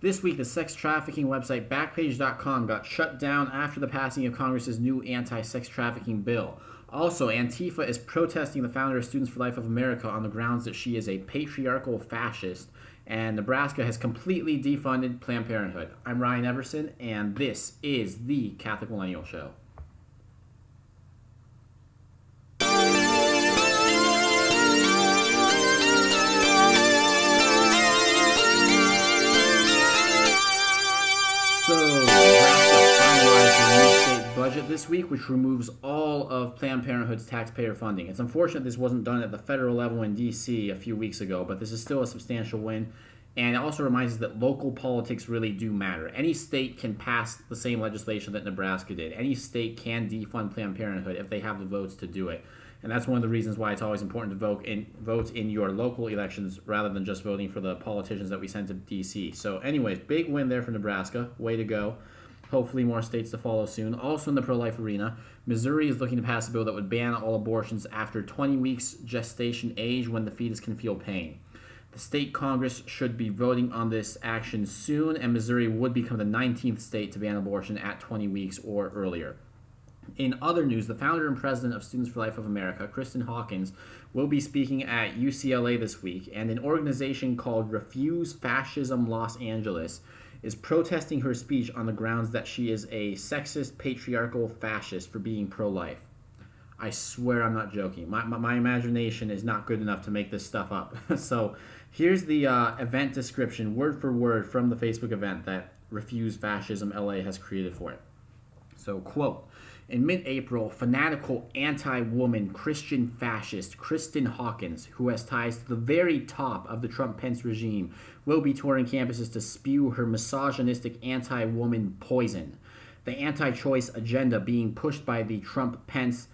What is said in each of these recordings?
This week, the sex trafficking website Backpage.com got shut down after the passing of Congress's new anti-sex trafficking bill. Also, Antifa is protesting the founder of Students for Life of America on the grounds that she is a patriarchal fascist, and Nebraska has completely defunded Planned Parenthood. I'm Ryan Everson, and this is the Catholic Millennial Show. So, Nebraska finalized the new state budget this week, which removes all of Planned Parenthood's taxpayer funding. It's unfortunate this wasn't done at the federal level in D.C. a few weeks ago, but this is still a substantial win. And it also reminds us that local politics really do matter. Any state can pass the same legislation that Nebraska did. Any state can defund Planned Parenthood if they have the votes to do it. And that's one of the reasons why it's always important to vote in your local elections rather than just voting for the politicians that we send to D.C. So anyways, big win there for Nebraska. Way to go. Hopefully more states to follow soon. Also in the pro-life arena, Missouri is looking to pass a bill that would ban all abortions after 20 weeks gestation age when the fetus can feel pain. The state Congress should be voting on this action soon, and Missouri would become the 19th state to ban abortion at 20 weeks or earlier. In other news, the founder and president of Students for Life of America, Kristen Hawkins, will be speaking at UCLA this week, and an organization called Refuse Fascism Los Angeles is protesting her speech on the grounds that she is a sexist, patriarchal fascist for being pro-life. I swear I'm not joking. My imagination is not good enough to make this stuff up. So here's the event description, word for word, from the Facebook event that Refuse Fascism LA has created for it. So, quote, in mid-April, fanatical anti-woman Christian fascist Kristen Hawkins, who has ties to the very top of the Trump-Pence regime, will be touring campuses to spew her misogynistic anti-woman poison. The anti-choice agenda being pushed by the Trump-Pence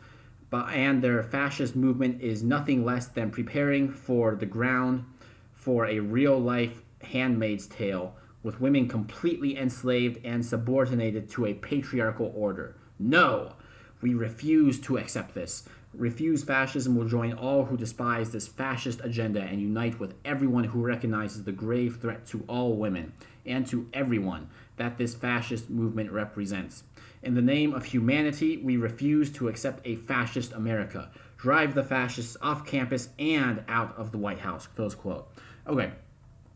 and their fascist movement is nothing less than preparing for the ground for a real-life Handmaid's Tale with women completely enslaved and subordinated to a patriarchal order. No, we refuse to accept this. Refuse Fascism will join all who despise this fascist agenda and unite with everyone who recognizes the grave threat to all women and to everyone that this fascist movement represents. In the name of humanity, we refuse to accept a fascist America. Drive the fascists off campus and out of the White House. Close quote. Okay,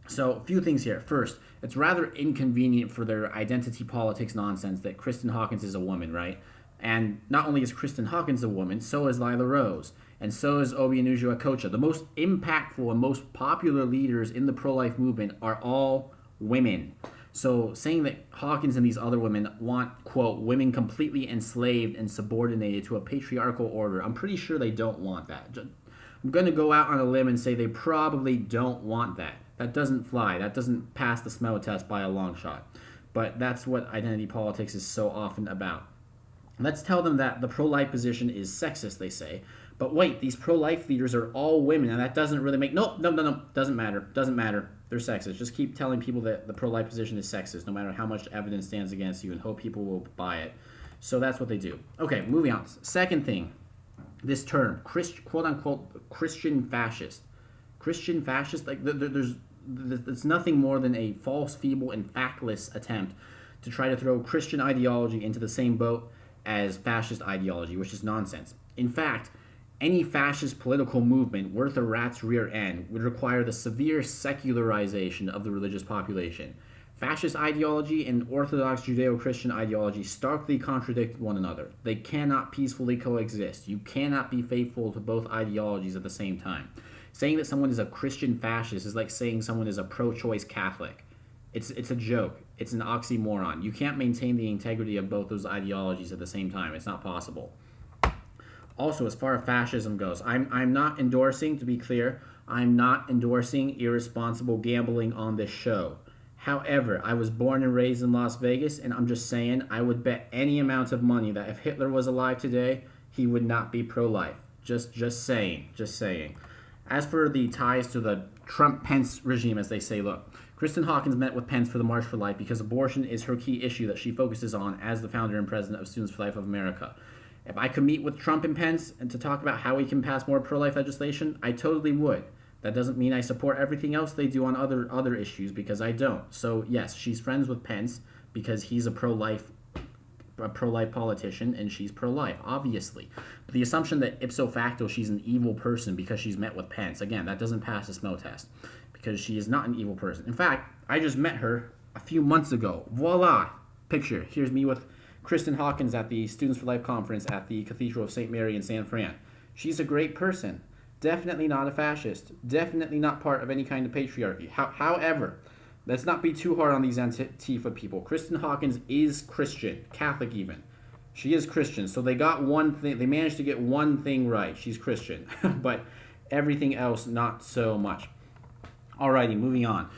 so a few things here. First, it's rather inconvenient for their identity politics nonsense that Kristen Hawkins is a woman, right? And not only is Kristen Hawkins a woman, so is Lila Rose, and so is Obianuju Akocha. The most impactful and most popular leaders in the pro-life movement are all women. So saying that Hawkins and these other women want, quote, women completely enslaved and subordinated to a patriarchal order, I'm pretty sure they don't want that. I'm going to go out on a limb and say they probably don't want that. That doesn't fly. That doesn't pass the smell test by a long shot. But that's what identity politics is so often about. Let's tell them that the pro-life position is sexist, they say. But wait, these pro-life leaders are all women, and that doesn't really make... No. Doesn't matter. They're sexist. Just keep telling people that the pro-life position is sexist, no matter how much evidence stands against you, and hope people will buy it. So that's what they do. Okay, moving on. Second thing, this term, quote-unquote, Christian fascist. Christian fascist, like it's nothing more than a false, feeble, and factless attempt to try to throw Christian ideology into the same boat as fascist ideology, which is nonsense. In fact, any fascist political movement worth a rat's rear end would require the severe secularization of the religious population. Fascist ideology and Orthodox Judeo-Christian ideology starkly contradict one another. They cannot peacefully coexist. You cannot be faithful to both ideologies at the same time. Saying that someone is a Christian fascist is like saying someone is a pro-choice Catholic. It's a joke. It's an oxymoron. You can't maintain the integrity of both those ideologies at the same time. It's not possible. Also, as far as fascism goes, I'm not endorsing, to be clear, I'm not endorsing irresponsible gambling on this show. However, I was born and raised in Las Vegas, and I'm just saying, I would bet any amount of money that if Hitler was alive today, he would not be pro-life. Just saying. As for the ties to the Trump-Pence regime, as they say, look, Kristen Hawkins met with Pence for the March for Life because abortion is her key issue that she focuses on as the founder and president of Students for Life of America. If I could meet with Trump and Pence and to talk about how we can pass more pro-life legislation, I totally would. That doesn't mean I support everything else they do on other issues, because I don't. So yes, she's friends with Pence because he's a pro-life politician and she's pro-life, obviously. But the assumption that ipso facto she's an evil person because she's met with Pence, again, that doesn't pass the smell test, because she is not an evil person. In fact, I just met her a few months ago. Voila! Picture. Here's me with Kristen Hawkins at the Students for Life conference at the Cathedral of St. Mary in San Fran. She's a great person. Definitely not a fascist. Definitely not part of any kind of patriarchy. However, let's not be too hard on these Antifa people. Kristen Hawkins is Christian, Catholic even. She is Christian, so they got one thing. They managed to get one thing right. She's Christian, but everything else not so much. Alrighty, moving on.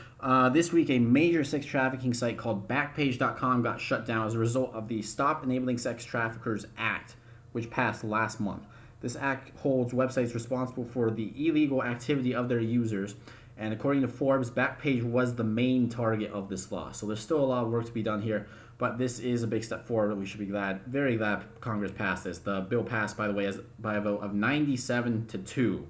This week, a major sex trafficking site called Backpage.com got shut down as a result of the Stop Enabling Sex Traffickers Act, which passed last month. This act holds websites responsible for the illegal activity of their users, and according to Forbes, Backpage was the main target of this law. So there's still a lot of work to be done here, but this is a big step forward. We should be very glad Congress passed this. The bill passed, by the way, by a vote of 97-2,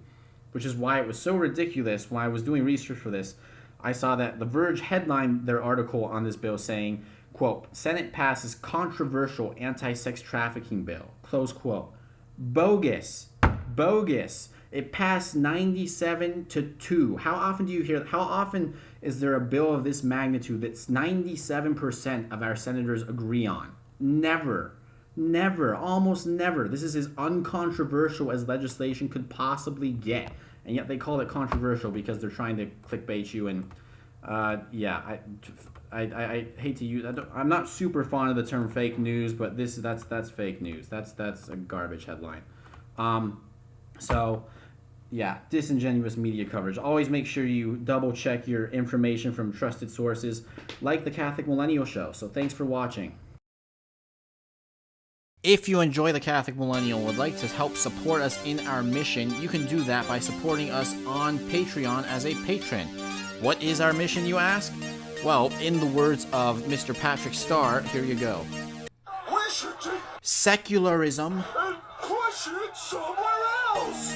which is why it was so ridiculous. When I was doing research for this, I saw that The Verge headlined their article on this bill saying, quote, "Senate passes controversial anti-sex trafficking bill," close quote. Bogus. It passed 97-2. How often do you hear? How often is there a bill of this magnitude that's 97% of our senators agree on? Never. Almost never. This is as uncontroversial as legislation could possibly get, and yet they call it controversial because they're trying to clickbait you. And I hate to use. I'm not super fond of the term fake news, but that's fake news. That's a garbage headline. Disingenuous media coverage. Always make sure you double check your information from trusted sources, like the Catholic Millennial Show. So thanks for watching. If you enjoy the Catholic Millennial and would like to help support us in our mission, you can do that by supporting us on Patreon as a patron. What is our mission, you ask? Well, in the words of Mr. Patrick Starr, here you go. Secularism. And push it somewhere else.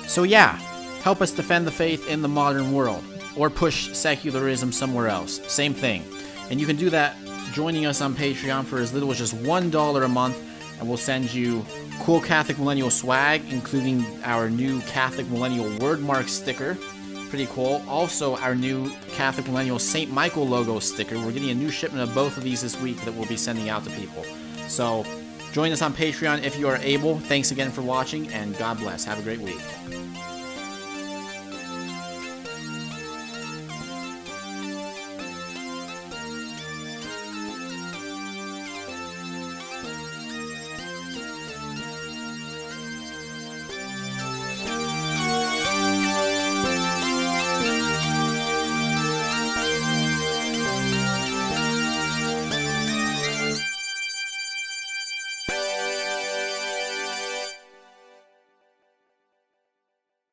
So yeah, help us defend the faith in the modern world, or push secularism somewhere else. Same thing. And you can do that joining us on Patreon for as little as just $1 a month, and we'll send you cool Catholic Millennial swag, including our new Catholic Millennial wordmark sticker. Pretty cool. Also, our new Catholic Millennial St. Michael logo sticker. We're getting a new shipment of both of these this week that we'll be sending out to people. So join us on Patreon if you are able. Thanks again for watching, and God bless. Have a great week.